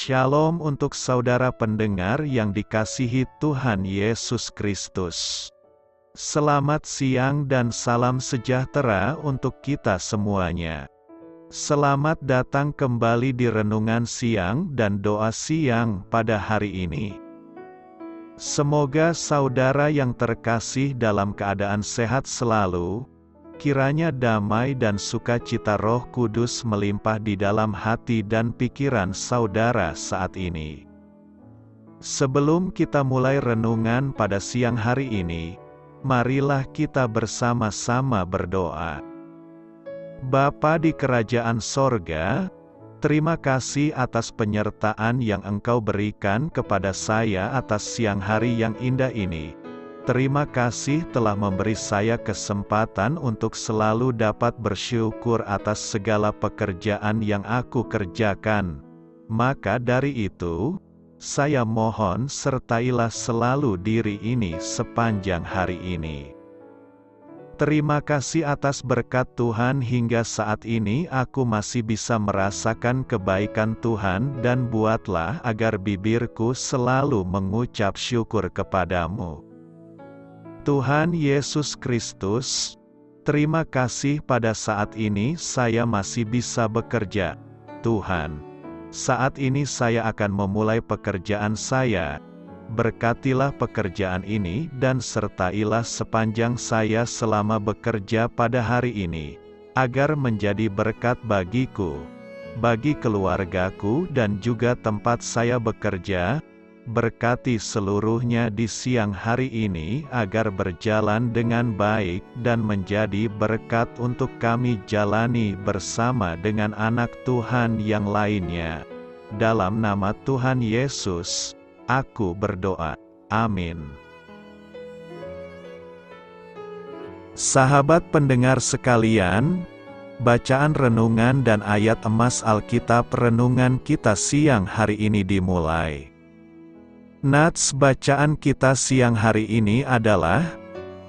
Shalom untuk saudara pendengar yang dikasihi Tuhan Yesus Kristus. Selamat siang dan salam sejahtera untuk kita semuanya. Selamat datang kembali di renungan siang dan doa siang pada hari ini. Semoga saudara yang terkasih dalam keadaan sehat selalu. Kiranya damai dan sukacita Roh Kudus melimpah di dalam hati dan pikiran saudara saat ini. Sebelum kita mulai renungan pada siang hari ini, marilah kita bersama-sama berdoa. Bapa di kerajaan sorga, terima kasih atas penyertaan yang Engkau berikan kepada saya atas siang hari yang indah ini. Terima kasih telah memberi saya kesempatan untuk selalu dapat bersyukur atas segala pekerjaan yang aku kerjakan. Maka dari itu, saya mohon sertailah selalu diri ini sepanjang hari ini. Terima kasih atas berkat Tuhan hingga saat ini aku masih bisa merasakan kebaikan Tuhan dan buatlah agar bibirku selalu mengucap syukur kepadamu. Tuhan Yesus Kristus, terima kasih pada saat ini saya masih bisa bekerja. Tuhan, saat ini saya akan memulai pekerjaan saya. Berkatilah pekerjaan ini dan sertailah sepanjang saya selama bekerja pada hari ini, agar menjadi berkat bagiku, bagi keluargaku dan juga tempat saya bekerja. Berkati seluruhnya di siang hari ini agar berjalan dengan baik dan menjadi berkat untuk kami jalani bersama dengan anak Tuhan yang lainnya. Dalam nama Tuhan Yesus, aku berdoa. Amin. Sahabat pendengar sekalian, bacaan renungan dan ayat emas Alkitab renungan kita siang hari ini dimulai. Nats bacaan kita siang hari ini adalah,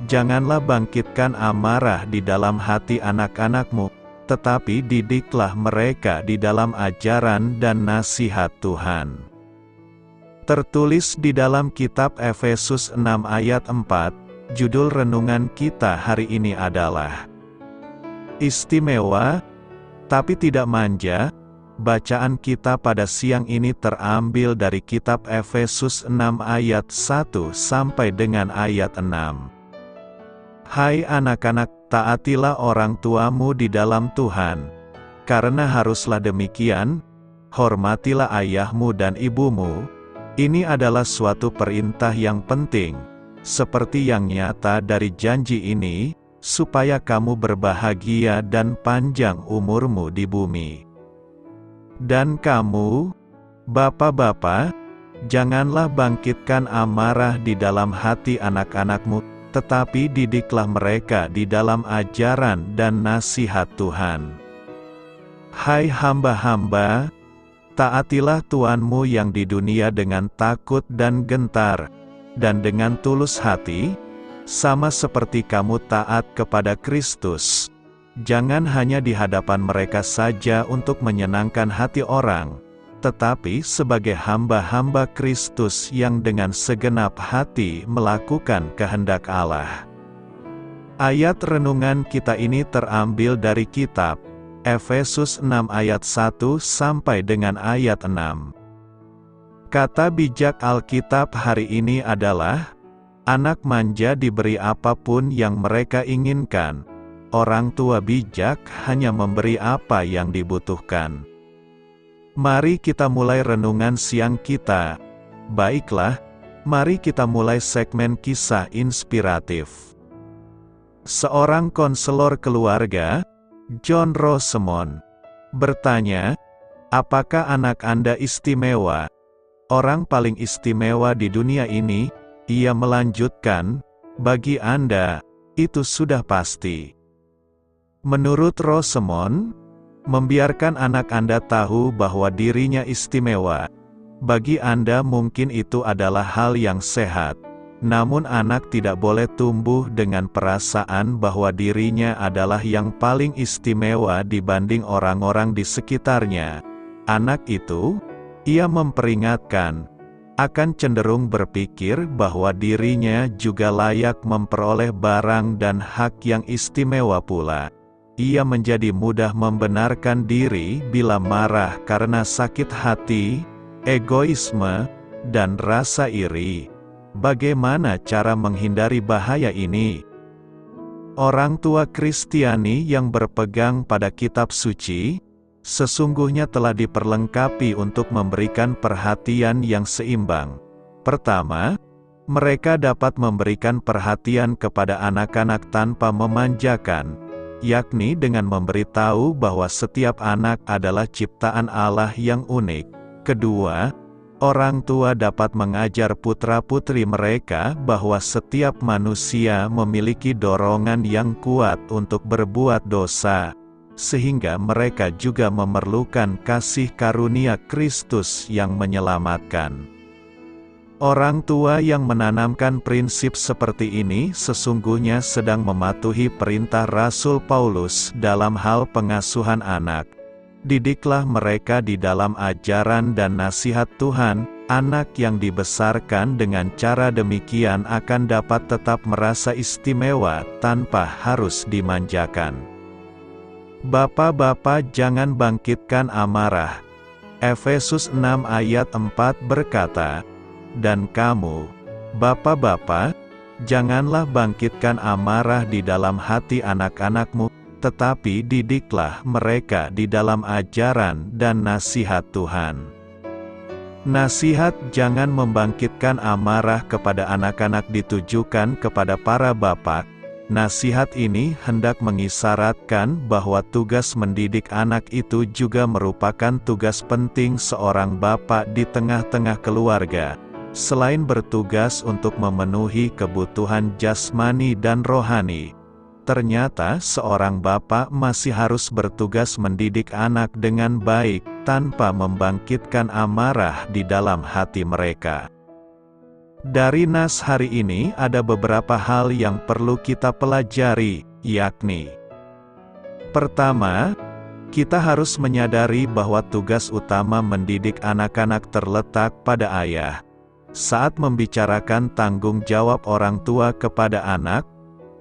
janganlah bangkitkan amarah di dalam hati anak-anakmu, tetapi didiklah mereka di dalam ajaran dan nasihat Tuhan. Tertulis di dalam kitab Efesus 6 ayat 4, judul renungan kita hari ini adalah, Istimewa, tapi tidak manja. Bacaan kita pada siang ini terambil dari kitab Efesus 6 ayat 1 sampai dengan ayat 6. Hai anak-anak, taatilah orang tuamu di dalam Tuhan. Karena haruslah demikian, hormatilah ayahmu dan ibumu. Ini adalah suatu perintah yang penting, seperti yang nyata dari janji ini, supaya kamu berbahagia dan panjang umurmu di bumi. Dan kamu, bapak-bapak, janganlah bangkitkan amarah di dalam hati anak-anakmu, tetapi didiklah mereka di dalam ajaran dan nasihat Tuhan. Hai hamba-hamba, taatilah Tuanmu yang di dunia dengan takut dan gentar, dan dengan tulus hati, sama seperti kamu taat kepada Kristus. Jangan hanya di hadapan mereka saja untuk menyenangkan hati orang, tetapi sebagai hamba-hamba Kristus yang dengan segenap hati melakukan kehendak Allah. Ayat renungan kita ini terambil dari kitab Efesus 6 ayat 1 sampai dengan ayat 6. Kata bijak Alkitab hari ini adalah, anak manja diberi apapun yang mereka inginkan. Orang tua bijak hanya memberi apa yang dibutuhkan. Mari kita mulai renungan siang kita. Baiklah, mari kita mulai segmen kisah inspiratif. Seorang konselor keluarga, John Rosemond, bertanya, apakah anak Anda istimewa? Orang paling istimewa di dunia ini, ia melanjutkan, bagi Anda, itu sudah pasti. Menurut Rosemond, membiarkan anak Anda tahu bahwa dirinya istimewa, bagi Anda mungkin itu adalah hal yang sehat. Namun anak tidak boleh tumbuh dengan perasaan bahwa dirinya adalah yang paling istimewa dibanding orang-orang di sekitarnya. Anak itu Ia memperingatkan, akan cenderung berpikir bahwa dirinya juga layak memperoleh barang dan hak yang istimewa pula. Ia menjadi mudah membenarkan diri bila marah karena sakit hati, egoisme, dan rasa iri. Bagaimana cara menghindari bahaya ini? Orang tua Kristiani yang berpegang pada kitab suci, sesungguhnya telah diperlengkapi untuk memberikan perhatian yang seimbang. Pertama, mereka dapat memberikan perhatian kepada anak-anak tanpa memanjakan, yakni dengan memberitahu bahwa setiap anak adalah ciptaan Allah yang unik. Kedua, orang tua dapat mengajar putra-putri mereka bahwa setiap manusia memiliki dorongan yang kuat untuk berbuat dosa, sehingga mereka juga memerlukan kasih karunia Kristus yang menyelamatkan. Orang tua yang menanamkan prinsip seperti ini sesungguhnya sedang mematuhi perintah Rasul Paulus dalam hal pengasuhan anak. Didiklah mereka di dalam ajaran dan nasihat Tuhan. Anak yang dibesarkan dengan cara demikian akan dapat tetap merasa istimewa tanpa harus dimanjakan. Bapak-bapak, jangan bangkitkan amarah. Efesus 6 ayat 4 berkata, dan kamu, bapak-bapak, janganlah bangkitkan amarah di dalam hati anak-anakmu, tetapi didiklah mereka di dalam ajaran dan nasihat Tuhan. Nasihat jangan membangkitkan amarah kepada anak-anak ditujukan kepada para bapak. Nasihat ini hendak mengisyaratkan bahwa tugas mendidik anak itu juga merupakan tugas penting seorang bapak di tengah-tengah keluarga. Selain bertugas untuk memenuhi kebutuhan jasmani dan rohani, ternyata seorang bapak masih harus bertugas mendidik anak dengan baik, tanpa membangkitkan amarah di dalam hati mereka. Dari nas hari ini ada beberapa hal yang perlu kita pelajari, yakni: pertama, kita harus menyadari bahwa tugas utama mendidik anak-anak terletak pada ayah. Saat membicarakan tanggung jawab orang tua kepada anak,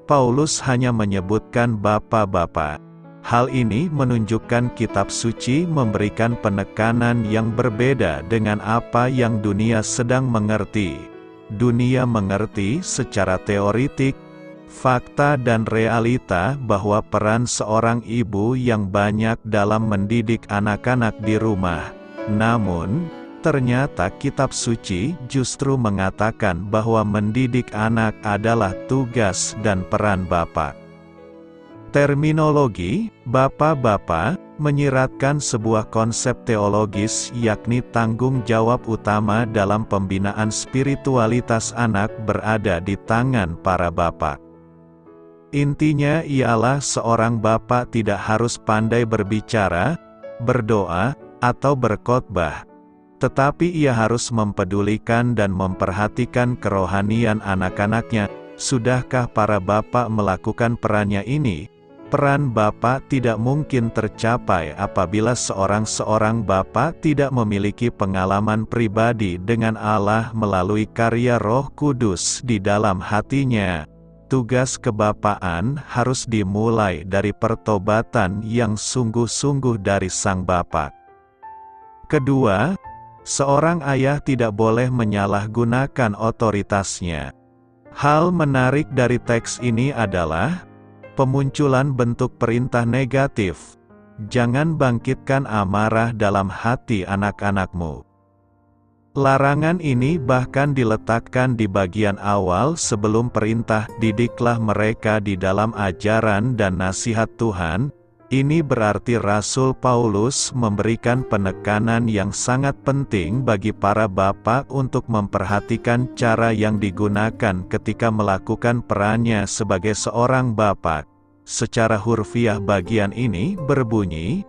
Paulus hanya menyebutkan bapak-bapak. Hal ini menunjukkan kitab suci memberikan penekanan yang berbeda dengan apa yang dunia sedang mengerti. Dunia mengerti secara teoritik, fakta dan realita bahwa peran seorang ibu yang banyak dalam mendidik anak-anak di rumah. Namun, ternyata kitab suci justru mengatakan bahwa mendidik anak adalah tugas dan peran bapak. Terminologi bapak-bapak menyiratkan sebuah konsep teologis, yakni tanggung jawab utama dalam pembinaan spiritualitas anak berada di tangan para bapak. Intinya ialah seorang bapak tidak harus pandai berbicara, berdoa, atau berkhotbah, tetapi ia harus mempedulikan dan memperhatikan kerohanian anak-anaknya. Sudahkah para bapak melakukan perannya ini? Peran bapak tidak mungkin tercapai apabila seorang bapak tidak memiliki pengalaman pribadi dengan Allah melalui karya Roh Kudus di dalam hatinya. Tugas kebapaan harus dimulai dari pertobatan yang sungguh-sungguh dari sang bapak. Kedua, seorang ayah tidak boleh menyalahgunakan otoritasnya. Hal menarik dari teks ini adalah pemunculan bentuk perintah negatif. Jangan bangkitkan amarah dalam hati anak-anakmu. Larangan ini bahkan diletakkan di bagian awal sebelum perintah, didiklah mereka di dalam ajaran dan nasihat Tuhan. Ini berarti Rasul Paulus memberikan penekanan yang sangat penting bagi para bapak untuk memperhatikan cara yang digunakan ketika melakukan perannya sebagai seorang bapak. Secara hurfiah bagian ini berbunyi,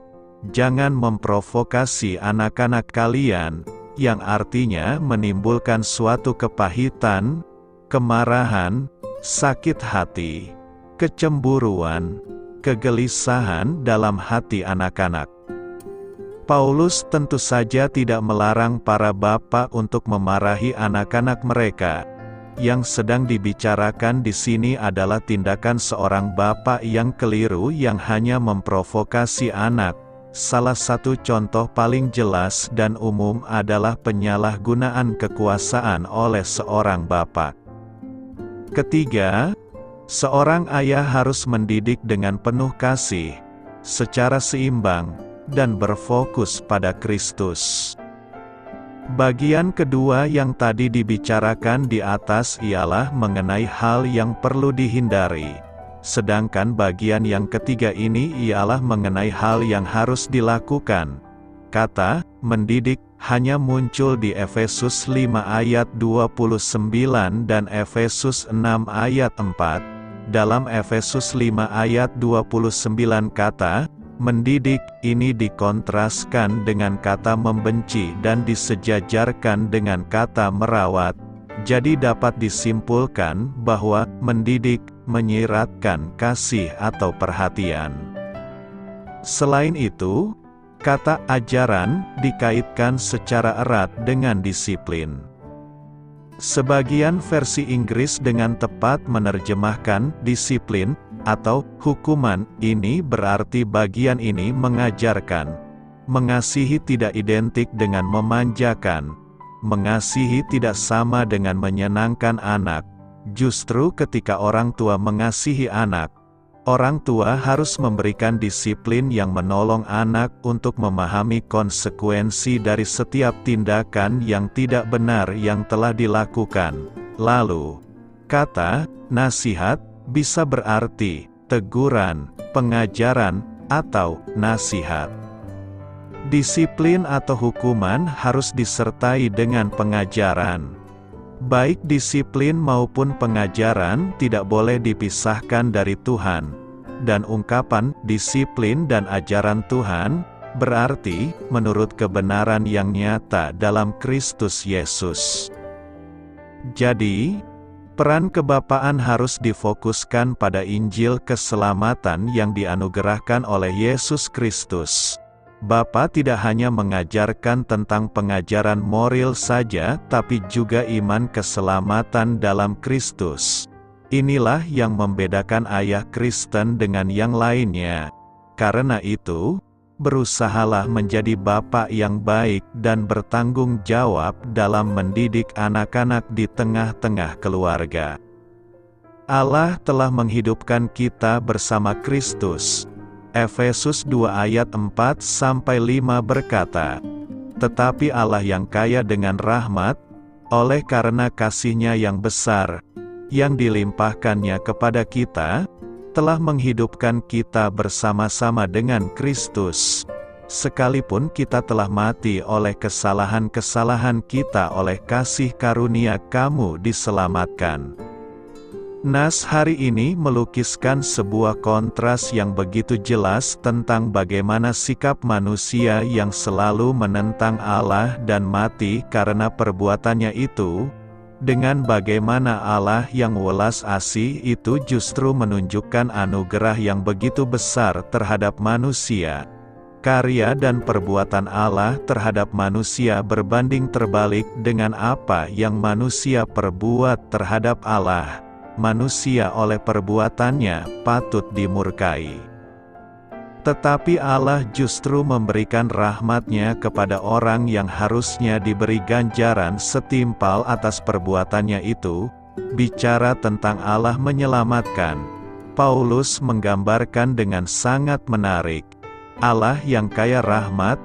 jangan memprovokasi anak-anak kalian, yang artinya menimbulkan suatu kepahitan, kemarahan, sakit hati, kecemburuan, kegelisahan dalam hati anak-anak. Paulus tentu saja tidak melarang para bapa untuk memarahi anak-anak mereka. Yang sedang dibicarakan di sini adalah tindakan seorang bapa yang keliru yang hanya memprovokasi anak. Salah satu contoh paling jelas dan umum adalah penyalahgunaan kekuasaan oleh seorang bapa. Ketiga, seorang ayah harus mendidik dengan penuh kasih, secara seimbang, dan berfokus pada Kristus. Bagian kedua yang tadi dibicarakan di atas ialah mengenai hal yang perlu dihindari. Sedangkan bagian yang ketiga ini ialah mengenai hal yang harus dilakukan. Kata mendidik hanya muncul di Efesus 5 ayat 29 dan Efesus 6 ayat 4. Dalam Efesus 5 ayat 29 kata mendidik ini dikontraskan dengan kata membenci dan disejajarkan dengan kata merawat. Jadi dapat disimpulkan bahwa mendidik menyiratkan kasih atau perhatian. Selain itu, kata ajaran dikaitkan secara erat dengan disiplin. Sebagian versi Inggris dengan tepat menerjemahkan disiplin atau hukuman. Ini berarti bagian ini mengajarkan. Mengasihi tidak identik dengan memanjakan. Mengasihi tidak sama dengan menyenangkan anak. Justru ketika orang tua mengasihi anak, orang tua harus memberikan disiplin yang menolong anak untuk memahami konsekuensi dari setiap tindakan yang tidak benar yang telah dilakukan. Lalu, kata nasihat bisa berarti teguran, pengajaran, atau nasihat. Disiplin atau hukuman harus disertai dengan pengajaran. Baik disiplin maupun pengajaran tidak boleh dipisahkan dari Tuhan. Dan ungkapan disiplin dan ajaran Tuhan berarti menurut kebenaran yang nyata dalam Kristus Yesus. Jadi, peran kebapaan harus difokuskan pada Injil keselamatan yang dianugerahkan oleh Yesus Kristus. Bapa tidak hanya mengajarkan tentang pengajaran moral saja, tapi juga iman keselamatan dalam Kristus. Inilah yang membedakan ayah Kristen dengan yang lainnya. Karena itu, berusahalah menjadi bapa yang baik dan bertanggung jawab dalam mendidik anak-anak di tengah-tengah keluarga. Allah telah menghidupkan kita bersama Kristus. Efesus 2 ayat 4-5 berkata, "Tetapi Allah yang kaya dengan rahmat, oleh karena kasih-Nya yang besar, yang dilimpahkannya kepada kita, telah menghidupkan kita bersama-sama dengan Kristus. Sekalipun kita telah mati oleh kesalahan-kesalahan kita, oleh kasih karunia kamu diselamatkan." Nas hari ini melukiskan sebuah kontras yang begitu jelas tentang bagaimana sikap manusia yang selalu menentang Allah dan mati karena perbuatannya itu, dengan bagaimana Allah yang welas asih itu justru menunjukkan anugerah yang begitu besar terhadap manusia. Karya dan perbuatan Allah terhadap manusia berbanding terbalik dengan apa yang manusia perbuat terhadap Allah. Manusia oleh perbuatannya patut dimurkai. Tetapi Allah justru memberikan rahmat-Nya kepada orang yang harusnya diberi ganjaran setimpal atas perbuatannya itu. Bicara tentang Allah menyelamatkan, Paulus menggambarkan dengan sangat menarik, Allah yang kaya rahmat,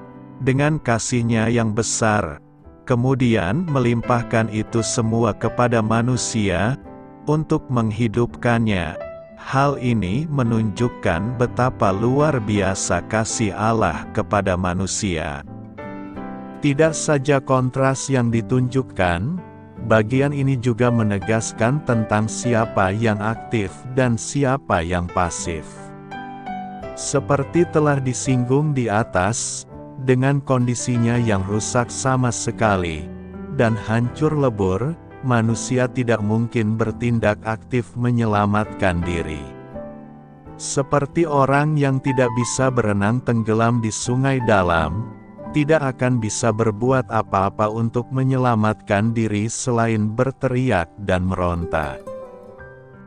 dengan kasih-Nya yang besar, kemudian melimpahkan itu semua kepada manusia, untuk menghidupkannya. Hal ini menunjukkan betapa luar biasa kasih Allah kepada manusia. Tidak saja kontras yang ditunjukkan, bagian ini juga menegaskan tentang siapa yang aktif dan siapa yang pasif. Seperti telah disinggung di atas, dengan kondisinya yang rusak sama sekali, dan hancur lebur, manusia tidak mungkin bertindak aktif menyelamatkan diri. Seperti orang yang tidak bisa berenang tenggelam di sungai dalam, tidak akan bisa berbuat apa-apa untuk menyelamatkan diri selain berteriak dan meronta.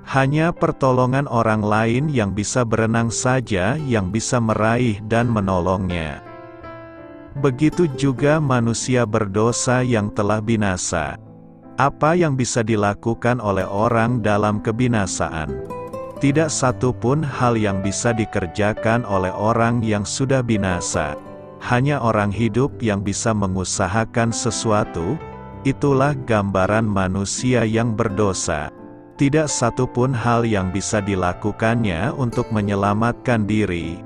Hanya pertolongan orang lain yang bisa berenang saja yang bisa meraih dan menolongnya. Begitu juga manusia berdosa yang telah binasa. Apa yang bisa dilakukan oleh orang dalam kebinasaan? Tidak satu pun hal yang bisa dikerjakan oleh orang yang sudah binasa. Hanya orang hidup yang bisa mengusahakan sesuatu. Itulah gambaran manusia yang berdosa. Tidak satu pun hal yang bisa dilakukannya untuk menyelamatkan diri.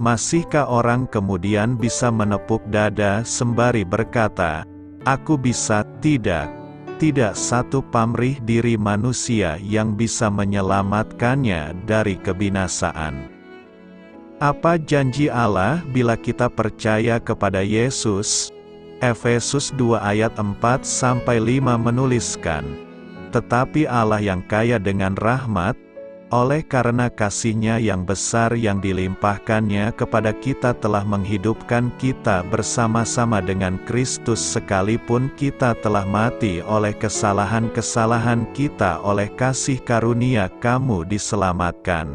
Masihkah orang kemudian bisa menepuk dada sembari berkata, "Aku bisa"? Tidak. Tidak satu pamrih diri manusia yang bisa menyelamatkannya dari kebinasaan. Apa janji Allah bila kita percaya kepada Yesus? Efesus 2 ayat 4-5 menuliskan, "Tetapi Allah yang kaya dengan rahmat, oleh karena kasih-Nya yang besar yang dilimpahkannya kepada kita telah menghidupkan kita bersama-sama dengan Kristus sekalipun kita telah mati oleh kesalahan-kesalahan kita, oleh kasih karunia kamu diselamatkan."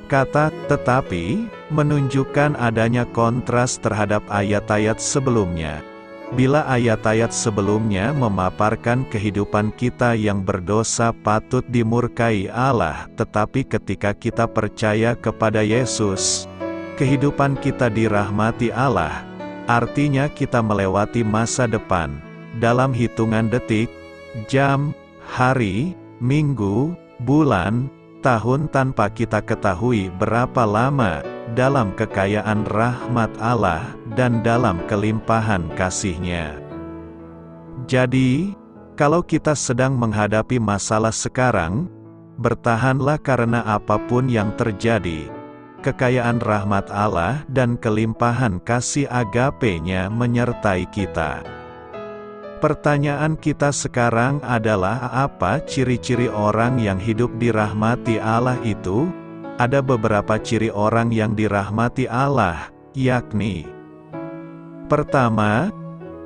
Kata "tetapi" menunjukkan adanya kontras terhadap ayat-ayat sebelumnya. Bila ayat-ayat sebelumnya memaparkan kehidupan kita yang berdosa patut dimurkai Allah, tetapi ketika kita percaya kepada Yesus, kehidupan kita dirahmati Allah. Artinya kita melewati masa depan, dalam hitungan detik, jam, hari, minggu, bulan, tahun tanpa kita ketahui berapa lama, dalam kekayaan rahmat Allah, dan dalam kelimpahan kasih-Nya. Jadi, kalau kita sedang menghadapi masalah sekarang, bertahanlah karena apapun yang terjadi. Kekayaan rahmat Allah dan kelimpahan kasih agape-Nya menyertai kita. Pertanyaan kita sekarang adalah, apa ciri-ciri orang yang hidup dirahmati Allah itu? Ada beberapa ciri orang yang dirahmati Allah, yakni: pertama,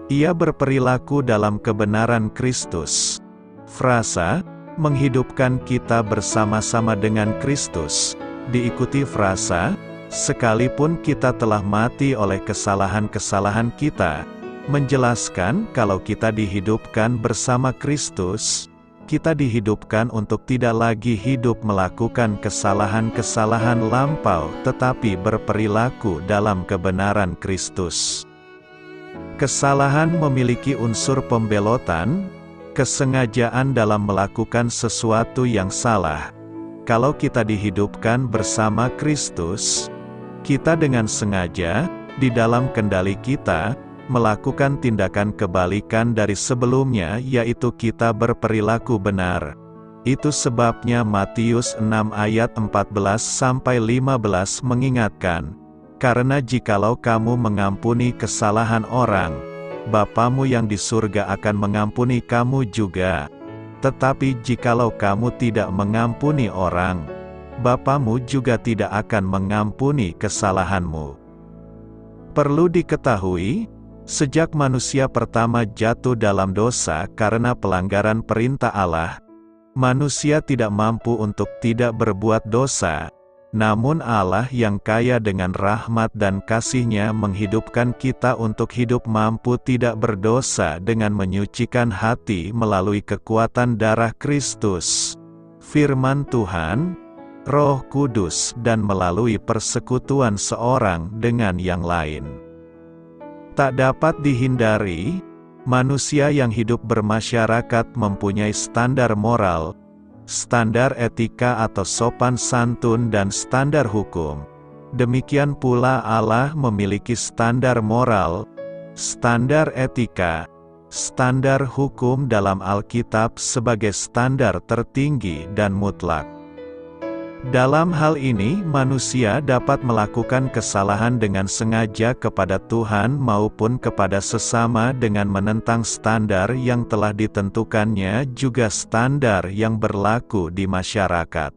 ia berperilaku dalam kebenaran Kristus. Frasa, menghidupkan kita bersama-sama dengan Kristus, diikuti frasa, sekalipun kita telah mati oleh kesalahan-kesalahan kita, menjelaskan kalau kita dihidupkan bersama Kristus, kita dihidupkan untuk tidak lagi hidup melakukan kesalahan-kesalahan lampau, tetapi berperilaku dalam kebenaran Kristus. Kesalahan memiliki unsur pembelotan, kesengajaan dalam melakukan sesuatu yang salah. Kalau kita dihidupkan bersama Kristus, kita dengan sengaja, di dalam kendali kita, melakukan tindakan kebalikan dari sebelumnya, yaitu kita berperilaku benar. Itu sebabnya Matius 6 ayat 14-15 mengingatkan, "Karena jikalau kamu mengampuni kesalahan orang, Bapamu yang di surga akan mengampuni kamu juga. Tetapi jikalau kamu tidak mengampuni orang, Bapamu juga tidak akan mengampuni kesalahanmu." Perlu diketahui, sejak manusia pertama jatuh dalam dosa karena pelanggaran perintah Allah, manusia tidak mampu untuk tidak berbuat dosa. Namun Allah yang kaya dengan rahmat dan kasih-Nya menghidupkan kita untuk hidup mampu tidak berdosa dengan menyucikan hati melalui kekuatan darah Kristus, firman Tuhan, Roh Kudus, dan melalui persekutuan seorang dengan yang lain. Tak dapat dihindari, manusia yang hidup bermasyarakat mempunyai standar moral, standar etika atau sopan santun dan standar hukum. Demikian pula Allah memiliki standar moral, standar etika, standar hukum dalam Alkitab sebagai standar tertinggi dan mutlak. Dalam hal ini, manusia dapat melakukan kesalahan dengan sengaja kepada Tuhan maupun kepada sesama dengan menentang standar yang telah ditentukannya, juga standar yang berlaku di masyarakat.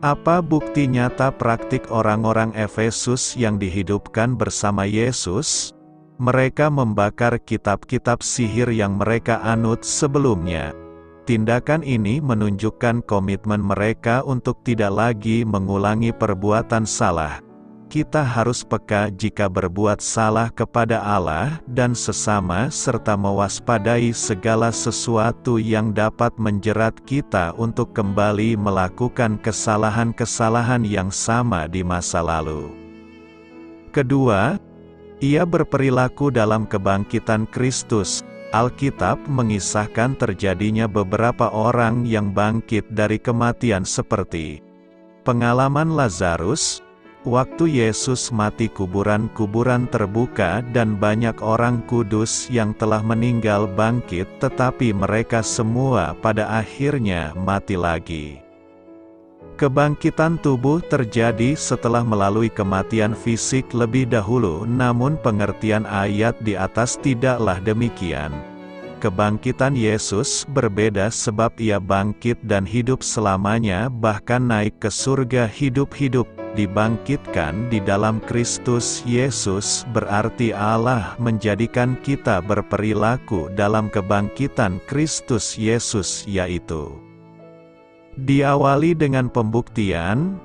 Apa bukti nyata praktik orang-orang Efesus yang dihidupkan bersama Yesus? Mereka membakar kitab-kitab sihir yang mereka anut sebelumnya. Tindakan ini menunjukkan komitmen mereka untuk tidak lagi mengulangi perbuatan salah. Kita harus peka jika berbuat salah kepada Allah dan sesama serta mewaspadai segala sesuatu yang dapat menjerat kita untuk kembali melakukan kesalahan-kesalahan yang sama di masa lalu. Kedua, ia berperilaku dalam kebangkitan Kristus. Alkitab mengisahkan terjadinya beberapa orang yang bangkit dari kematian seperti pengalaman Lazarus. Waktu Yesus mati kuburan-kuburan terbuka dan banyak orang kudus yang telah meninggal bangkit, tetapi mereka semua pada akhirnya mati lagi. Kebangkitan tubuh terjadi setelah melalui kematian fisik lebih dahulu, namun pengertian ayat di atas tidaklah demikian. Kebangkitan Yesus berbeda sebab ia bangkit dan hidup selamanya, bahkan naik ke surga hidup-hidup. Dibangkitkan di dalam Kristus Yesus berarti Allah menjadikan kita berperilaku dalam kebangkitan Kristus Yesus, yaitu diawali dengan pembuktian,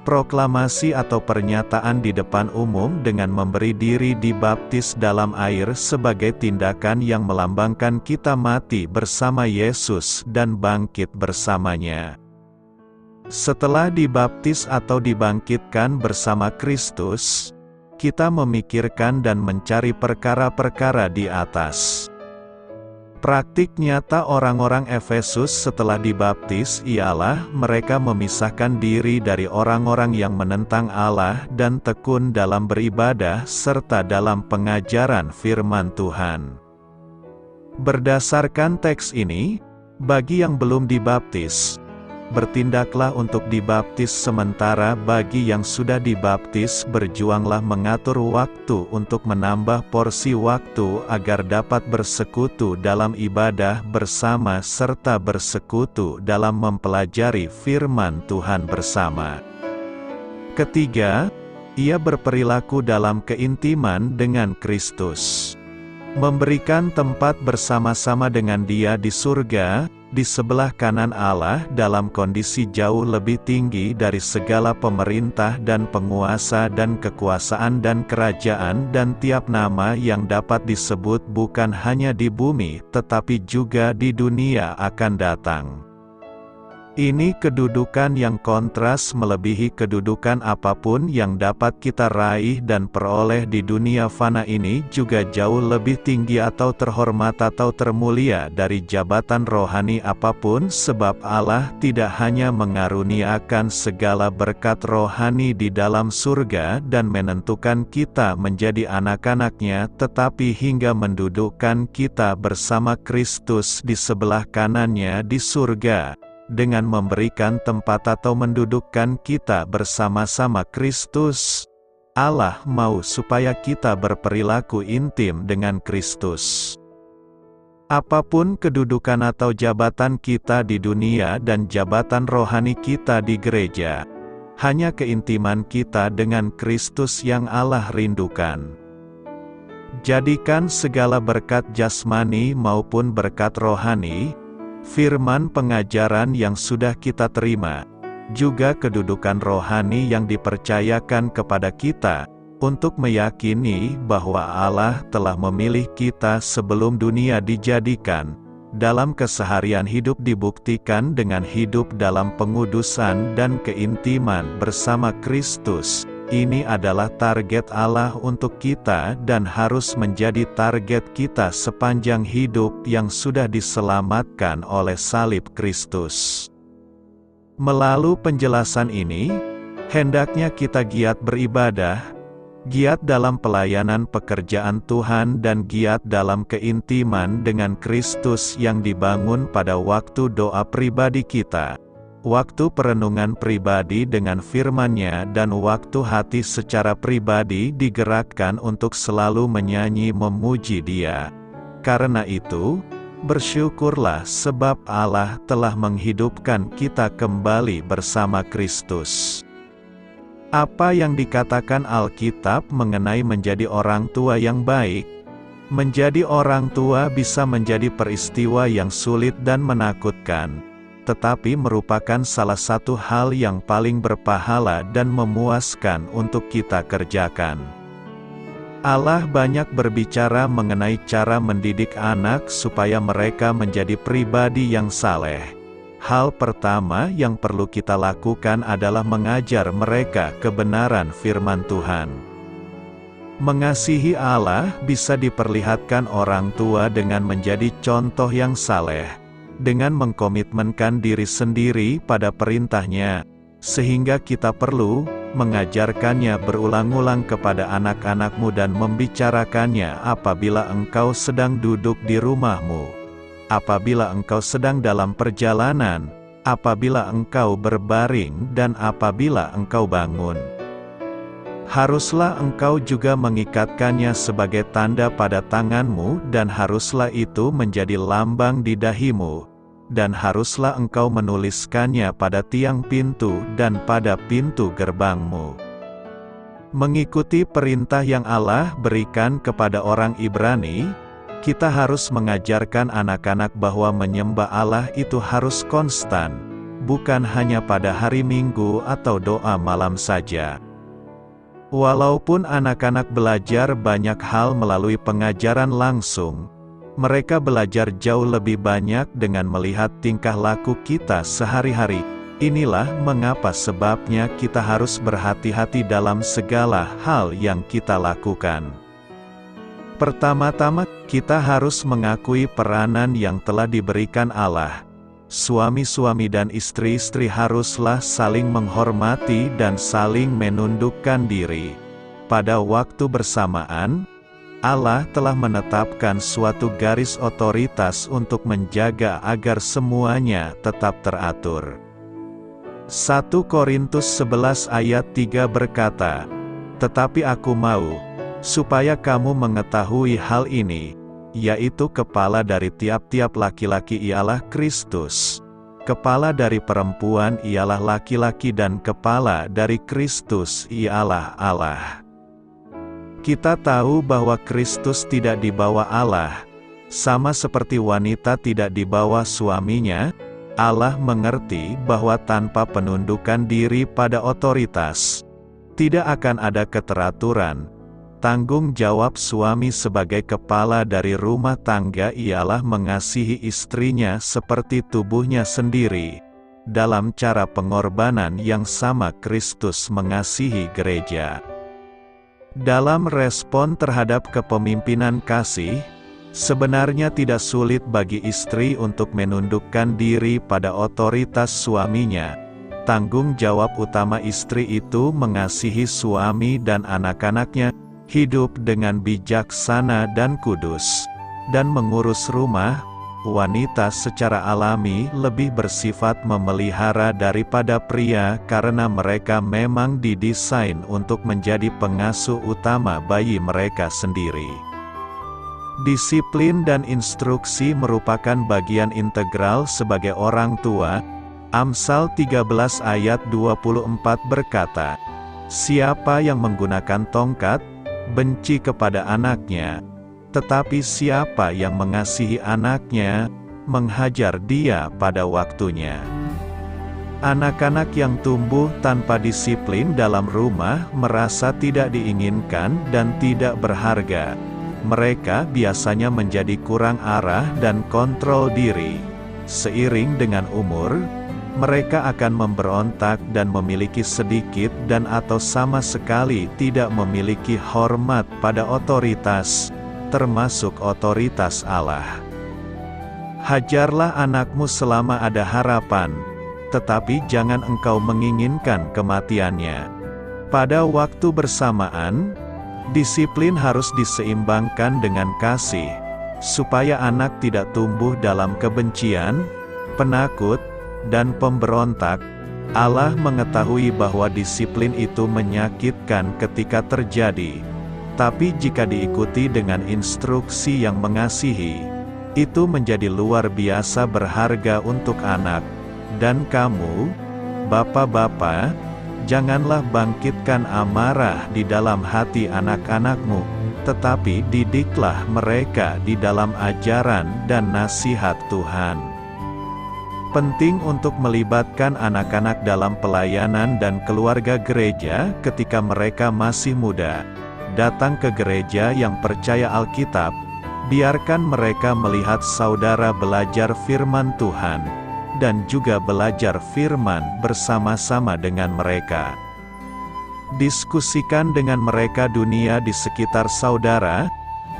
proklamasi atau pernyataan di depan umum dengan memberi diri dibaptis dalam air sebagai tindakan yang melambangkan kita mati bersama Yesus dan bangkit bersamanya. Setelah dibaptis atau dibangkitkan bersama Kristus, kita memikirkan dan mencari perkara-perkara di atas. Praktik nyata orang-orang Efesus setelah dibaptis ialah mereka memisahkan diri dari orang-orang yang menentang Allah dan tekun dalam beribadah serta dalam pengajaran firman Tuhan. Berdasarkan teks ini, bagi yang belum dibaptis, bertindaklah untuk dibaptis, sementara bagi yang sudah dibaptis berjuanglah mengatur waktu untuk menambah porsi waktu agar dapat bersekutu dalam ibadah bersama serta bersekutu dalam mempelajari firman Tuhan bersama. Ketiga, ia berperilaku dalam keintiman dengan Kristus. Memberikan tempat bersama-sama dengan Dia di surga, di sebelah kanan Allah dalam kondisi jauh lebih tinggi dari segala pemerintah dan penguasa dan kekuasaan dan kerajaan dan tiap nama yang dapat disebut bukan hanya di bumi tetapi juga di dunia akan datang. Ini kedudukan yang kontras melebihi kedudukan apapun yang dapat kita raih dan peroleh di dunia fana ini, juga jauh lebih tinggi atau terhormat atau termulia dari jabatan rohani apapun, sebab Allah tidak hanya mengaruniakan segala berkat rohani di dalam surga dan menentukan kita menjadi anak-anak-Nya, tetapi hingga mendudukkan kita bersama Kristus di sebelah kanan-Nya di surga, dengan memberikan tempat atau mendudukkan kita bersama-sama Kristus. Allah mau supaya kita berperilaku intim dengan Kristus. Apapun kedudukan atau jabatan kita di dunia dan jabatan rohani kita di gereja, hanya keintiman kita dengan Kristus yang Allah rindukan. Jadikan segala berkat jasmani maupun berkat rohani, firman pengajaran yang sudah kita terima, juga kedudukan rohani yang dipercayakan kepada kita, untuk meyakini bahwa Allah telah memilih kita sebelum dunia dijadikan, dalam keseharian hidup dibuktikan dengan hidup dalam pengudusan dan keintiman bersama Kristus. Ini adalah target Allah untuk kita dan harus menjadi target kita sepanjang hidup yang sudah diselamatkan oleh salib Kristus. Melalui penjelasan ini, hendaknya kita giat beribadah, giat dalam pelayanan pekerjaan Tuhan dan giat dalam keintiman dengan Kristus yang dibangun pada waktu doa pribadi kita, waktu perenungan pribadi dengan firman-Nya dan waktu hati secara pribadi digerakkan untuk selalu menyanyi memuji Dia. Karena itu, Bersyukurlah sebab Allah telah menghidupkan kita kembali bersama Kristus. Apa yang dikatakan Alkitab mengenai menjadi orang tua yang baik? Menjadi orang tua bisa menjadi peristiwa yang sulit dan menakutkan, tetapi merupakan salah satu hal yang paling berpahala dan memuaskan untuk kita kerjakan. Allah banyak berbicara mengenai cara mendidik anak supaya mereka menjadi pribadi yang saleh. Hal pertama yang perlu kita lakukan adalah mengajar mereka kebenaran firman Tuhan. Mengasihi Allah bisa diperlihatkan orang tua dengan menjadi contoh yang saleh, dengan mengkomitmenkan diri sendiri pada perintahnya, sehingga kita perlu mengajarkannya berulang-ulang kepada anak-anakmu dan membicarakannya apabila engkau sedang duduk di rumahmu, apabila engkau sedang dalam perjalanan, apabila engkau berbaring dan apabila engkau bangun. Haruslah engkau juga mengikatkannya sebagai tanda pada tanganmu dan haruslah itu menjadi lambang di dahimu. Dan haruslah engkau menuliskannya pada tiang pintu dan pada pintu gerbangmu. Mengikuti perintah yang Allah berikan kepada orang Ibrani, kita harus mengajarkan anak-anak bahwa menyembah Allah itu harus konstan, bukan hanya pada hari Minggu atau doa malam saja. Walaupun anak-anak belajar banyak hal melalui pengajaran langsung, mereka belajar jauh lebih banyak dengan melihat tingkah laku kita sehari-hari. Inilah mengapa sebabnya kita harus berhati-hati dalam segala hal yang kita lakukan. Pertama-tama, kita harus mengakui peranan yang telah diberikan Allah. Suami-suami dan istri-istri haruslah saling menghormati dan saling menundukkan diri. Pada waktu bersamaan, Allah telah menetapkan suatu garis otoritas untuk menjaga agar semuanya tetap teratur. 1 Korintus 11 ayat 3 berkata, "Tetapi aku mau, supaya kamu mengetahui hal ini, yaitu kepala dari tiap-tiap laki-laki ialah Kristus, kepala dari perempuan ialah laki-laki dan kepala dari Kristus ialah Allah." Kita tahu bahwa Kristus tidak di bawah Allah, sama seperti wanita tidak di bawah suaminya. Allah mengerti bahwa tanpa penundukan diri pada otoritas, tidak akan ada keteraturan. Tanggung jawab suami sebagai kepala dari rumah tangga ialah mengasihi istrinya seperti tubuhnya sendiri, dalam cara pengorbanan yang sama Kristus mengasihi gereja. Dalam respon terhadap kepemimpinan kasih, sebenarnya tidak sulit bagi istri untuk menundukkan diri pada otoritas suaminya. Tanggung jawab utama istri itu mengasihi suami dan anak-anaknya, hidup dengan bijaksana dan kudus, dan mengurus rumah. Wanita secara alami lebih bersifat memelihara daripada pria karena mereka memang didesain untuk menjadi pengasuh utama bayi mereka sendiri. Disiplin dan instruksi merupakan bagian integral sebagai orang tua. Amsal 13 ayat 24 berkata, "Siapa yang menggunakan tongkat, benci kepada anaknya. Tetapi siapa yang mengasihi anaknya, menghajar dia pada waktunya." Anak-anak yang tumbuh tanpa disiplin dalam rumah merasa tidak diinginkan dan tidak berharga. Mereka biasanya menjadi kurang arah dan kontrol diri. Seiring dengan umur, mereka akan memberontak dan memiliki sedikit dan atau sama sekali tidak memiliki hormat pada otoritas, termasuk otoritas Allah. Hajarlah anakmu selama ada harapan, tetapi jangan engkau menginginkan kematiannya. Pada waktu bersamaan, disiplin harus diseimbangkan dengan kasih, supaya anak tidak tumbuh dalam kebencian, penakut, dan pemberontak. Allah mengetahui bahwa disiplin itu menyakitkan ketika terjadi. Tapi jika diikuti dengan instruksi yang mengasihi, Itu menjadi luar biasa berharga untuk anak. Dan kamu, bapak-bapak, janganlah bangkitkan amarah di dalam hati anak-anakmu, tetapi didiklah mereka di dalam ajaran dan nasihat Tuhan. Penting untuk melibatkan anak-anak dalam pelayanan dan keluarga gereja ketika mereka masih muda. Datang ke gereja yang percaya Alkitab, biarkan mereka melihat saudara belajar firman Tuhan, dan juga belajar firman bersama-sama dengan mereka. Diskusikan dengan mereka dunia di sekitar saudara,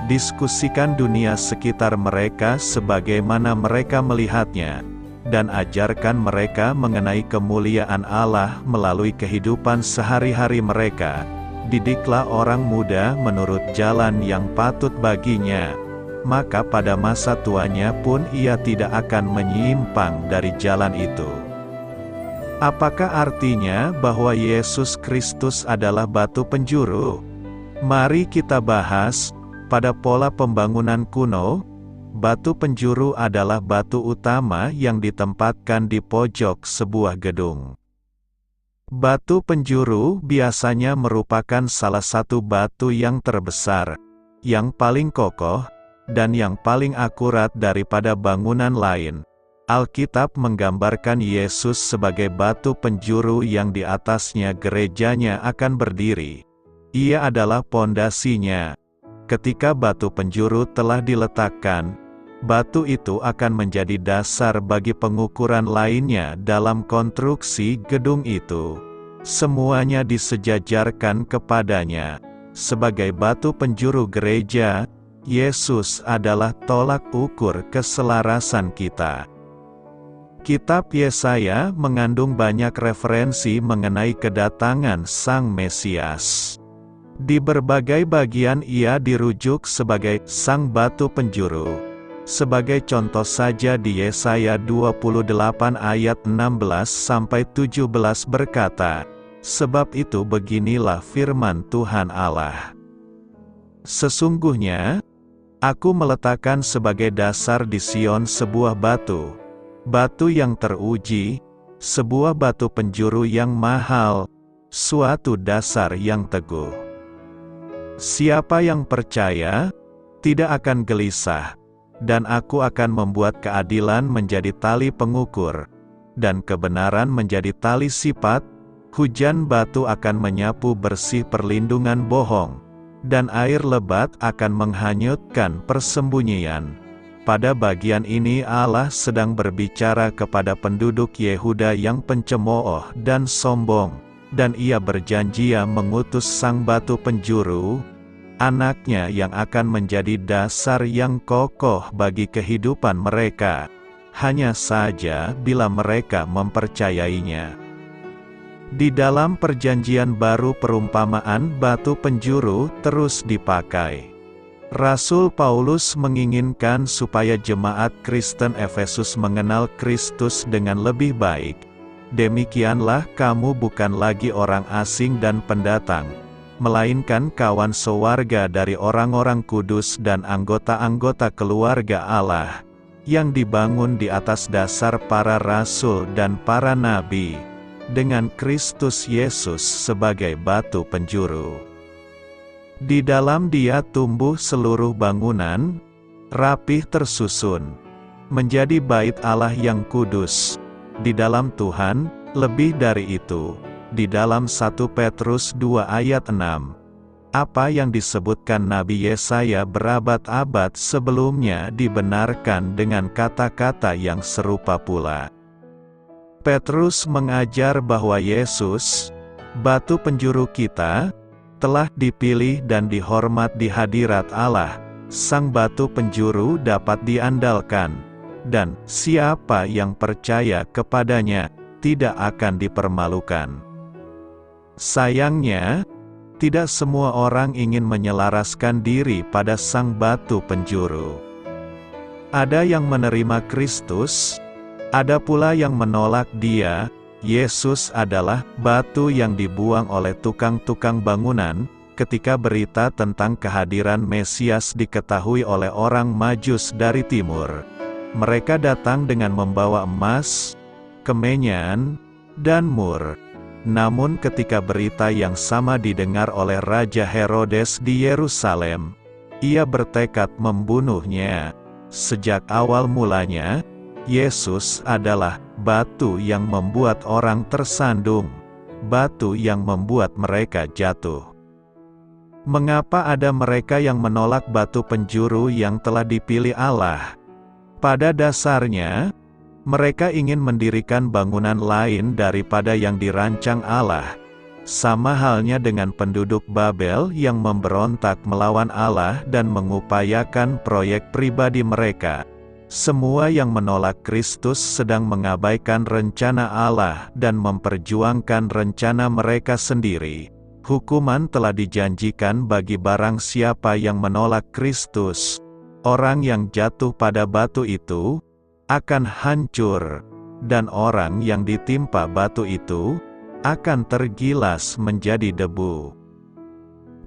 diskusikan dunia sekitar mereka sebagaimana mereka melihatnya, dan ajarkan mereka mengenai kemuliaan Allah melalui kehidupan sehari-hari mereka. Didiklah orang muda menurut jalan yang patut baginya, maka pada masa tuanya pun ia tidak akan menyimpang dari jalan itu. Apakah artinya bahwa Yesus Kristus adalah batu penjuru? Mari kita bahas. Pada pola pembangunan kuno, batu penjuru adalah batu utama yang ditempatkan di pojok sebuah gedung. Batu penjuru biasanya merupakan salah satu batu yang terbesar, yang paling kokoh, dan yang paling akurat daripada bangunan lain. Alkitab menggambarkan Yesus sebagai batu penjuru yang di atasnya gerejanya akan berdiri. Ia adalah pondasinya. Ketika batu penjuru telah diletakkan, batu itu akan menjadi dasar bagi pengukuran lainnya dalam konstruksi gedung itu. Semuanya disejajarkan kepadanya. Sebagai batu penjuru gereja, Yesus adalah tolak ukur keselarasan kita. Kitab Yesaya mengandung banyak referensi mengenai kedatangan Sang Mesias. Di berbagai bagian ia dirujuk sebagai Sang Batu Penjuru. Sebagai contoh saja di Yesaya 28 ayat 16-17 berkata, "Sebab itu beginilah firman Tuhan Allah. Sesungguhnya, Aku meletakkan sebagai dasar di Sion sebuah batu, batu yang teruji, sebuah batu penjuru yang mahal, suatu dasar yang teguh. Siapa yang percaya, tidak akan gelisah, dan aku akan membuat keadilan menjadi tali pengukur, dan kebenaran menjadi tali sipat, hujan batu akan menyapu bersih perlindungan bohong, dan air lebat akan menghanyutkan persembunyian." Pada bagian ini Allah sedang berbicara kepada penduduk Yehuda yang pencemooh dan sombong, dan ia berjanji mengutus Sang Batu Penjuru, anaknya yang akan menjadi dasar yang kokoh bagi kehidupan mereka, hanya saja bila mereka mempercayainya. Di dalam Perjanjian Baru perumpamaan batu penjuru terus dipakai. Rasul Paulus menginginkan supaya jemaat Kristen Efesus mengenal Kristus dengan lebih baik. Demikianlah kamu bukan lagi orang asing dan pendatang, melainkan kawan sewarga dari orang-orang kudus dan anggota-anggota keluarga Allah, yang dibangun di atas dasar para rasul dan para nabi, dengan Kristus Yesus sebagai batu penjuru. Di dalam Dia tumbuh seluruh bangunan, rapih tersusun, menjadi bait Allah yang kudus, di dalam Tuhan. Lebih dari itu, di dalam 1 Petrus 2 ayat 6, apa yang disebutkan Nabi Yesaya berabad-abad sebelumnya dibenarkan dengan kata-kata yang serupa pula. Petrus mengajar bahwa Yesus, batu penjuru kita, telah dipilih dan dihormat di hadirat Allah. Sang batu penjuru dapat diandalkan, dan siapa yang percaya kepadanya tidak akan dipermalukan. Sayangnya, tidak semua orang ingin menyelaraskan diri pada Sang Batu Penjuru. Ada yang menerima Kristus, ada pula yang menolak Dia. Yesus adalah batu yang dibuang oleh tukang-tukang bangunan, ketika berita tentang kehadiran Mesias diketahui oleh orang Majus dari timur. Mereka datang dengan membawa emas, kemenyan, dan mur. Namun ketika berita yang sama didengar oleh Raja Herodes di Yerusalem, ia bertekad membunuhnya. Sejak awal mulanya, Yesus adalah batu yang membuat orang tersandung, batu yang membuat mereka jatuh. Mengapa ada mereka yang menolak batu penjuru yang telah dipilih Allah? Pada dasarnya, mereka ingin mendirikan bangunan lain daripada yang dirancang Allah. Sama halnya dengan penduduk Babel yang memberontak melawan Allah dan mengupayakan proyek pribadi mereka. Semua yang menolak Kristus sedang mengabaikan rencana Allah dan memperjuangkan rencana mereka sendiri. Hukuman telah dijanjikan bagi barang siapa yang menolak Kristus. Orang yang jatuh pada batu itu akan hancur, dan orang yang ditimpa batu itu akan tergilas menjadi debu.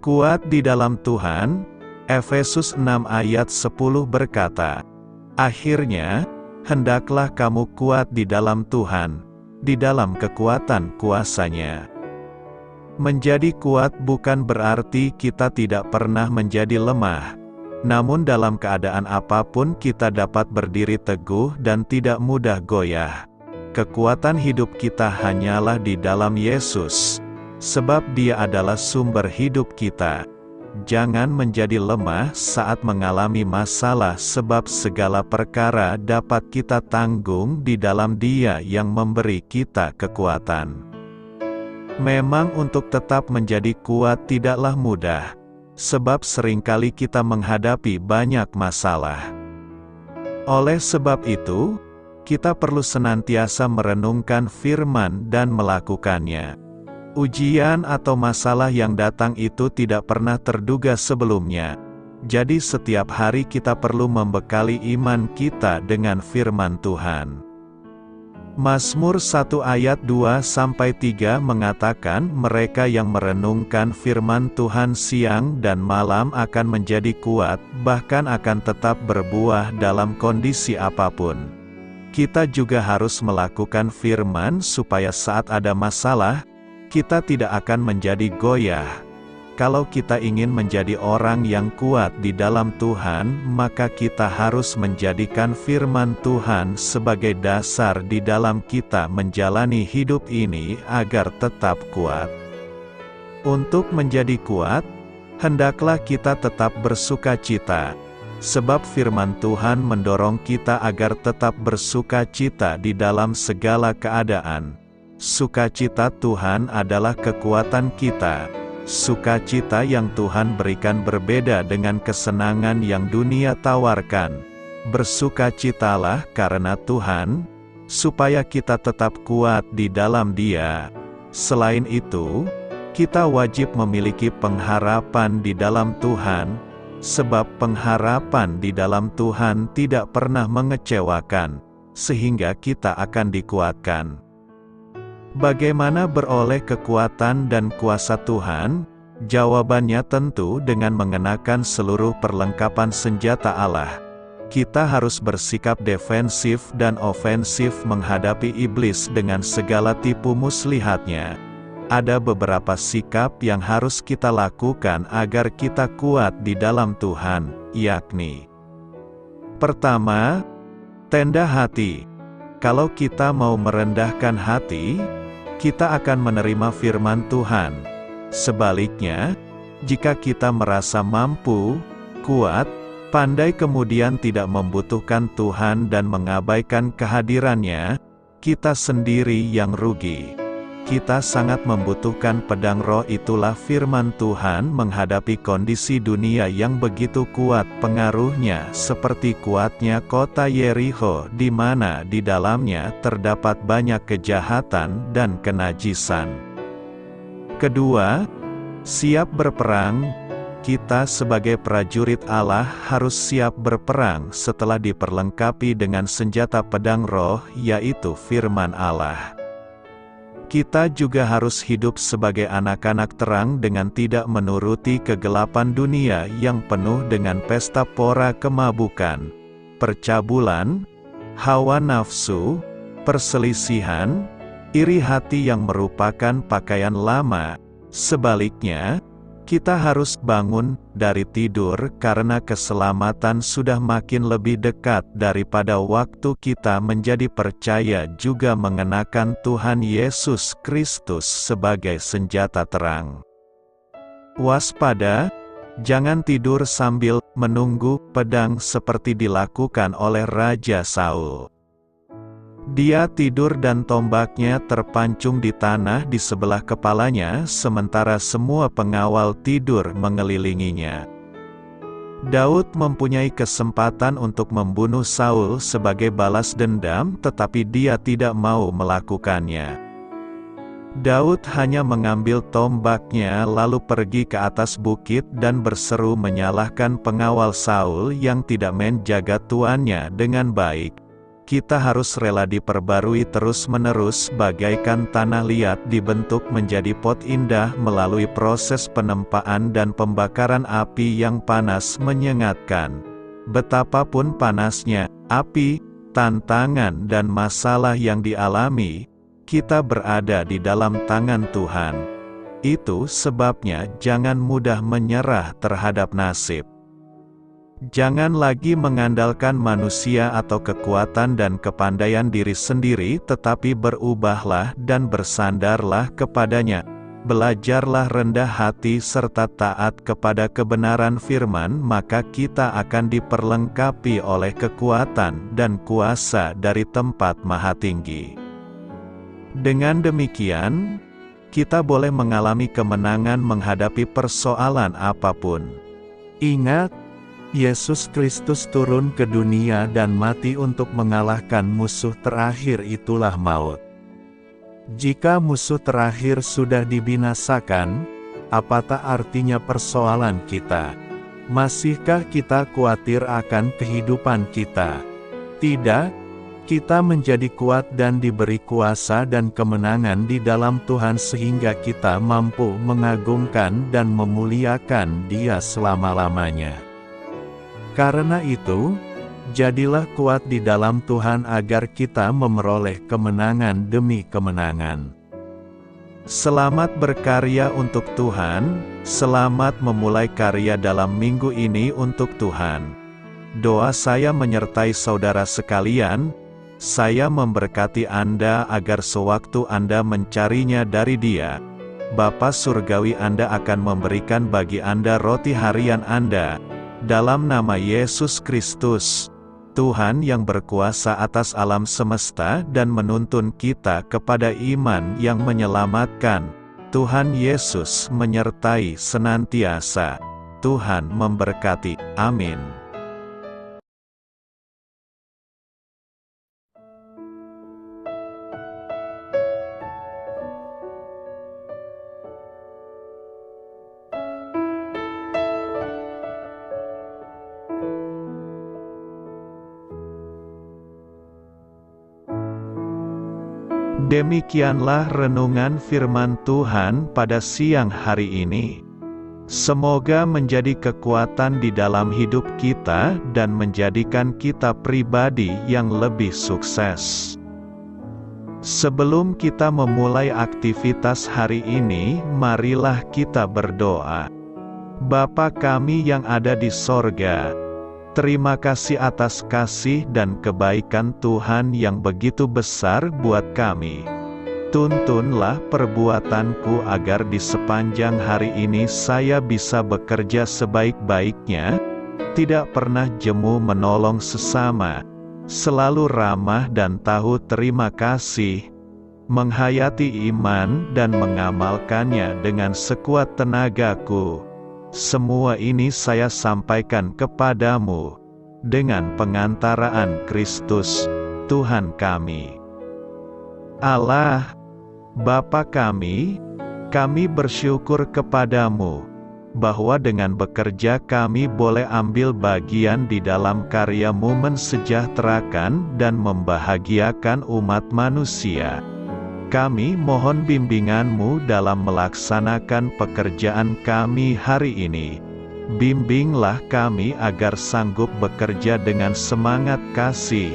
Kuat di dalam Tuhan, Efesus 6 ayat 10 berkata, "Akhirnya, hendaklah kamu kuat di dalam Tuhan, di dalam kekuatan kuasa-Nya." Menjadi kuat bukan berarti kita tidak pernah menjadi lemah. Namun dalam keadaan apapun kita dapat berdiri teguh dan tidak mudah goyah. Kekuatan hidup kita hanyalah di dalam Yesus, sebab Dia adalah sumber hidup kita. Jangan menjadi lemah saat mengalami masalah, sebab segala perkara dapat kita tanggung di dalam Dia yang memberi kita kekuatan. Memang untuk tetap menjadi kuat tidaklah mudah, sebab seringkali kita menghadapi banyak masalah. Oleh sebab itu, kita perlu senantiasa merenungkan firman dan melakukannya. Ujian atau masalah yang datang itu tidak pernah terduga sebelumnya. Jadi setiap hari kita perlu membekali iman kita dengan firman Tuhan. Mazmur 1 ayat 2-3 mengatakan mereka yang merenungkan firman Tuhan siang dan malam akan menjadi kuat, bahkan akan tetap berbuah dalam kondisi apapun. Kita juga harus melakukan firman supaya saat ada masalah, kita tidak akan menjadi goyah. Kalau kita ingin menjadi orang yang kuat di dalam Tuhan, maka kita harus menjadikan firman Tuhan sebagai dasar di dalam kita menjalani hidup ini agar tetap kuat. Untuk menjadi kuat, hendaklah kita tetap bersukacita, sebab firman Tuhan mendorong kita agar tetap bersukacita di dalam segala keadaan. Sukacita Tuhan adalah kekuatan kita. Sukacita yang Tuhan berikan berbeda dengan kesenangan yang dunia tawarkan. Bersukacitalah karena Tuhan, supaya kita tetap kuat di dalam Dia. Selain itu, kita wajib memiliki pengharapan di dalam Tuhan, sebab pengharapan di dalam Tuhan tidak pernah mengecewakan, sehingga kita akan dikuatkan. Bagaimana beroleh kekuatan dan kuasa Tuhan? Jawabannya tentu dengan mengenakan seluruh perlengkapan senjata Allah. Kita harus bersikap defensif dan ofensif menghadapi iblis dengan segala tipu muslihatnya. Ada beberapa sikap yang harus kita lakukan agar kita kuat di dalam Tuhan, yakni: pertama, tenda hati. Kalau kita mau merendahkan hati, kita akan menerima firman Tuhan. Sebaliknya, jika kita merasa mampu, kuat, pandai kemudian tidak membutuhkan Tuhan dan mengabaikan kehadirannya, kita sendiri yang rugi. Kita sangat membutuhkan pedang roh, itulah firman Tuhan menghadapi kondisi dunia yang begitu kuat pengaruhnya, seperti kuatnya kota Yerikho di mana di dalamnya terdapat banyak kejahatan dan kenajisan. Kedua, siap berperang. Kita sebagai prajurit Allah harus siap berperang setelah diperlengkapi dengan senjata pedang roh, yaitu firman Allah. Kita juga harus hidup sebagai anak-anak terang dengan tidak menuruti kegelapan dunia yang penuh dengan pesta pora kemabukan, percabulan, hawa nafsu, perselisihan, iri hati yang merupakan pakaian lama. Sebaliknya, kita harus bangun dari tidur karena keselamatan sudah makin lebih dekat daripada waktu kita menjadi percaya, juga mengenakan Tuhan Yesus Kristus sebagai senjata terang. Waspada, jangan tidur sambil menunggu pedang seperti dilakukan oleh Raja Saul. Dia tidur dan tombaknya terpancung di tanah di sebelah kepalanya, sementara semua pengawal tidur mengelilinginya. Daud mempunyai kesempatan untuk membunuh Saul sebagai balas dendam, tetapi dia tidak mau melakukannya. Daud hanya mengambil tombaknya lalu pergi ke atas bukit dan berseru menyalahkan pengawal Saul yang tidak menjaga tuannya dengan baik. Kita harus rela diperbarui terus-menerus bagaikan tanah liat dibentuk menjadi pot indah melalui proses penempaan dan pembakaran api yang panas menyengatkan. Betapapun panasnya api, tantangan dan masalah yang dialami, kita berada di dalam tangan Tuhan. Itu sebabnya jangan mudah menyerah terhadap nasib. Jangan lagi mengandalkan manusia atau kekuatan dan kepandaian diri sendiri, tetapi berubahlah dan bersandarlah kepadanya. Belajarlah rendah hati serta taat kepada kebenaran firman, maka kita akan diperlengkapi oleh kekuatan dan kuasa dari tempat maha tinggi. Dengan demikian, kita boleh mengalami kemenangan menghadapi persoalan apapun. Ingat, Yesus Kristus turun ke dunia dan mati untuk mengalahkan musuh terakhir, itulah maut. Jika musuh terakhir sudah dibinasakan, apakah artinya persoalan kita? Masihkah kita khawatir akan kehidupan kita? Tidak, kita menjadi kuat dan diberi kuasa dan kemenangan di dalam Tuhan sehingga kita mampu mengagungkan dan memuliakan Dia selama-lamanya. Karena itu, jadilah kuat di dalam Tuhan agar kita memeroleh kemenangan demi kemenangan. Selamat berkarya untuk Tuhan, selamat memulai karya dalam minggu ini untuk Tuhan. Doa saya menyertai saudara sekalian, saya memberkati Anda agar sewaktu Anda mencarinya dari Dia, Bapa Surgawi Anda akan memberikan bagi Anda roti harian Anda. Dalam nama Yesus Kristus, Tuhan yang berkuasa atas alam semesta dan menuntun kita kepada iman yang menyelamatkan, Tuhan Yesus menyertai senantiasa. Tuhan memberkati. Amin. Demikianlah renungan firman Tuhan pada siang hari ini. Semoga menjadi kekuatan di dalam hidup kita dan menjadikan kita pribadi yang lebih sukses. Sebelum kita memulai aktivitas hari ini, marilah kita berdoa. Bapa kami yang ada di sorga, terima kasih atas kasih dan kebaikan Tuhan yang begitu besar buat kami. Tuntunlah perbuatanku agar di sepanjang hari ini saya bisa bekerja sebaik-baiknya, tidak pernah jemu menolong sesama, selalu ramah dan tahu terima kasih, menghayati iman dan mengamalkannya dengan sekuat tenagaku. Semua ini saya sampaikan kepadamu, dengan pengantaraan Kristus, Tuhan kami. Allah, Bapa kami bersyukur kepadamu, bahwa dengan bekerja kami boleh ambil bagian di dalam karya-Mu mensejahterakan dan membahagiakan umat manusia. Kami mohon bimbingan-Mu dalam melaksanakan pekerjaan kami hari ini. Bimbinglah kami agar sanggup bekerja dengan semangat kasih,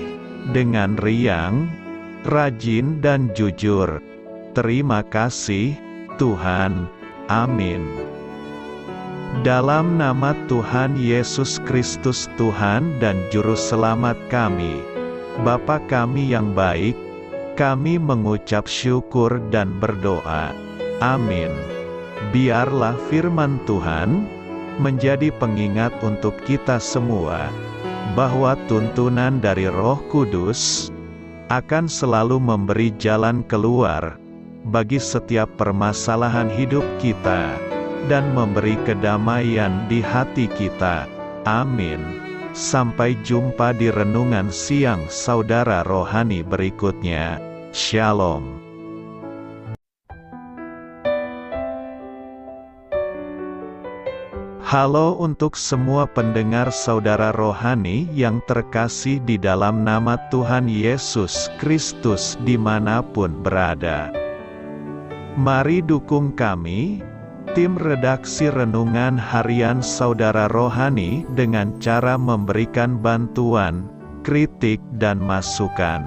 dengan riang, rajin dan jujur. Terima kasih, Tuhan. Amin. Dalam nama Tuhan Yesus Kristus Tuhan dan Juru Selamat kami, Bapa kami yang baik, kami mengucap syukur dan berdoa. Amin. Biarlah firman Tuhan menjadi pengingat untuk kita semua, bahwa tuntunan dari Roh Kudus akan selalu memberi jalan keluar bagi setiap permasalahan hidup kita, dan memberi kedamaian di hati kita. Amin. Sampai jumpa di renungan siang saudara rohani berikutnya. Shalom. Halo untuk semua pendengar saudara rohani yang terkasih di dalam nama Tuhan Yesus Kristus dimanapun berada. Mari dukung kami, tim redaksi Renungan Harian Saudara Rohani dengan cara memberikan bantuan, kritik dan masukan.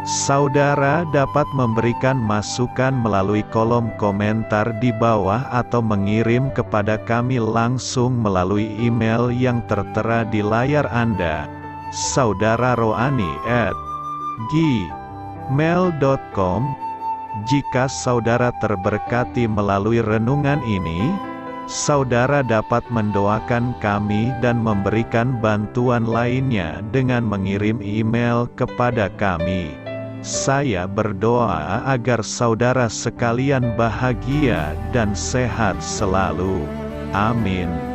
Saudara dapat memberikan masukan melalui kolom komentar di bawah atau mengirim kepada kami langsung melalui email yang tertera di layar Anda, saudararohani@gmail.com. Jika saudara terberkati melalui renungan ini, saudara dapat mendoakan kami dan memberikan bantuan lainnya dengan mengirim email kepada kami. Saya berdoa agar saudara sekalian bahagia dan sehat selalu. Amin.